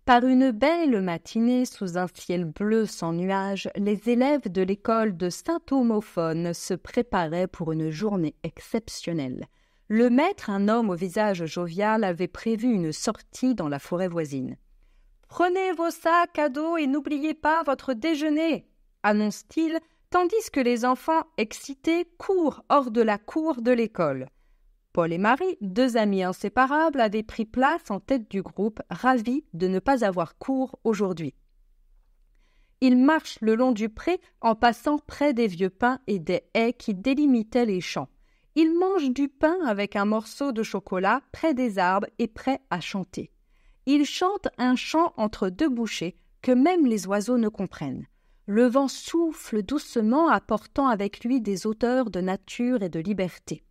Par une belle matinée sous un ciel bleu sans nuages, les élèves de l'école de Saint-Homophone se préparaient pour une journée exceptionnelle. Le maître, un homme au visage jovial, avait prévu une sortie dans la forêt voisine. « Prenez vos sacs à dos et n'oubliez pas votre déjeuner !» annonce-t-il, tandis que les enfants, excités, courent hors de la cour de l'école. Paul et Marie, deux amis inséparables, avaient pris place en tête du groupe, ravis de ne pas avoir cours aujourd'hui. Ils marchent le long du pré en passant près des vieux pins et des haies qui délimitaient les champs. Ils mangent du pain avec un morceau de chocolat près des arbres et prêts à chanter. Ils chantent un chant entre deux bouchées que même les oiseaux ne comprennent. Le vent souffle doucement, apportant avec lui des odeurs de nature et de liberté.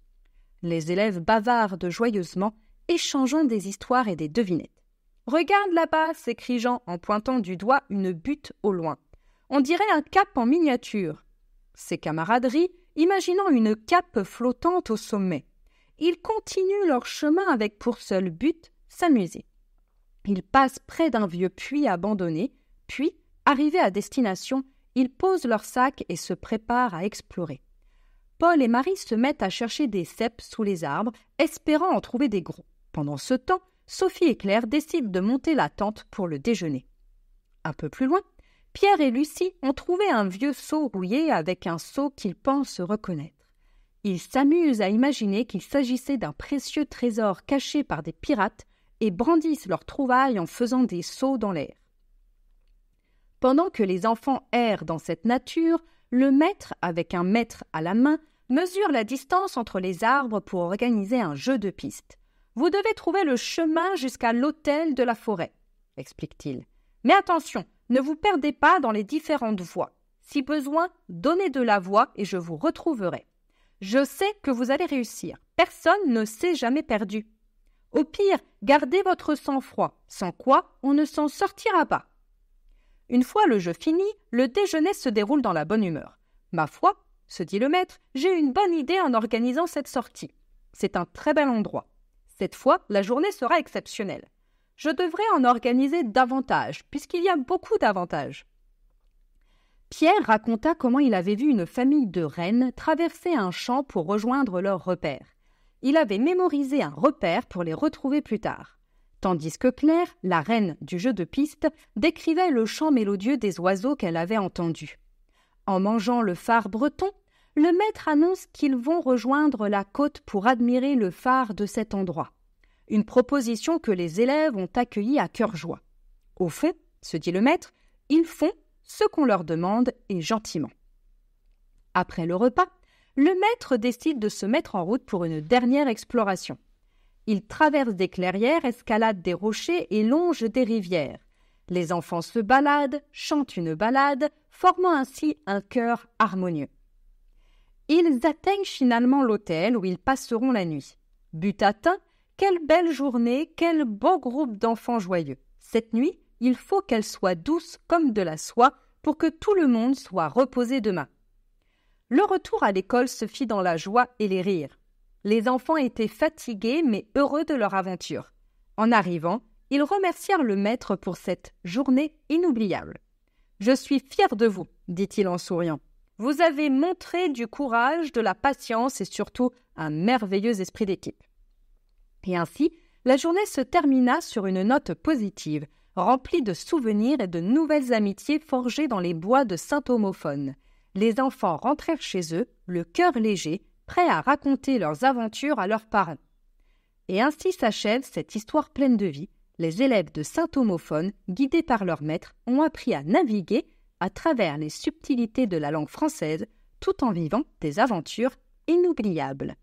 Les élèves bavardent joyeusement, échangeant des histoires et des devinettes. « Regarde là-bas !» s'écrie Jean en pointant du doigt une butte au loin. « On dirait un cap en miniature. » Ses camarades rient, imaginant une cape flottante au sommet. Ils continuent leur chemin avec pour seul but s'amuser. Ils passent près d'un vieux puits abandonné, puis, arrivés à destination, ils posent leurs sacs et se préparent à explorer. Paul et Marie se mettent à chercher des cèpes sous les arbres, espérant en trouver des gros. Pendant ce temps, Sophie et Claire décident de monter la tente pour le déjeuner. Un peu plus loin, Pierre et Lucie ont trouvé un vieux seau rouillé avec un seau qu'ils pensent reconnaître. Ils s'amusent à imaginer qu'il s'agissait d'un précieux trésor caché par des pirates et brandissent leur trouvaille en faisant des sauts dans l'air. Pendant que les enfants errent dans cette nature, le maître, avec un mètre à la main, mesure la distance entre les arbres pour organiser un jeu de piste. « Vous devez trouver le chemin jusqu'à l'hôtel de la forêt, » explique-t-il. « Mais attention, ne vous perdez pas dans les différentes voies. Si besoin, donnez de la voix et je vous retrouverai. Je sais que vous allez réussir. Personne ne s'est jamais perdu. Au pire, gardez votre sang-froid, sans quoi on ne s'en sortira pas. » Une fois le jeu fini, le déjeuner se déroule dans la bonne humeur. « Ma foi, » se dit le maître, « j'ai une bonne idée en organisant cette sortie. C'est un très bel endroit. Cette fois, la journée sera exceptionnelle. Je devrais en organiser davantage, puisqu'il y a beaucoup d'avantages. » Pierre raconta comment il avait vu une famille de rennes traverser un champ pour rejoindre leur repère. Il avait mémorisé un repère pour les retrouver plus tard. Tandis que Claire, la reine du jeu de piste, décrivait le chant mélodieux des oiseaux qu'elle avait entendus. En mangeant le phare breton, le maître annonce qu'ils vont rejoindre la côte pour admirer le phare de cet endroit. Une proposition que les élèves ont accueillie à cœur joie. Au fond, se dit le maître, ils font ce qu'on leur demande et gentiment. Après le repas, le maître décide de se mettre en route pour une dernière exploration. Il traverse des clairières, escalade des rochers et longe des rivières. Les enfants se baladent, chantent une ballade, formant ainsi un chœur harmonieux. Ils atteignent finalement l'hôtel où ils passeront la nuit. But atteint, quelle belle journée, quel beau groupe d'enfants joyeux. Cette nuit, il faut qu'elle soit douce comme de la soie pour que tout le monde soit reposé demain. Le retour à l'école se fit dans la joie et les rires. Les enfants étaient fatigués mais heureux de leur aventure. En arrivant, ils remercièrent le maître pour cette journée inoubliable. « Je suis fier de vous, » dit-il en souriant. « Vous avez montré du courage, de la patience et surtout un merveilleux esprit d'équipe. » Et ainsi, la journée se termina sur une note positive, remplie de souvenirs et de nouvelles amitiés forgées dans les bois de Saint-Homophone. Les enfants rentrèrent chez eux, le cœur léger, prêts à raconter leurs aventures à leurs parents. Et ainsi s'achève cette histoire pleine de vie. Les élèves de Saint-Homophone, guidés par leur maître, ont appris à naviguer à travers les subtilités de la langue française, tout en vivant des aventures inoubliables.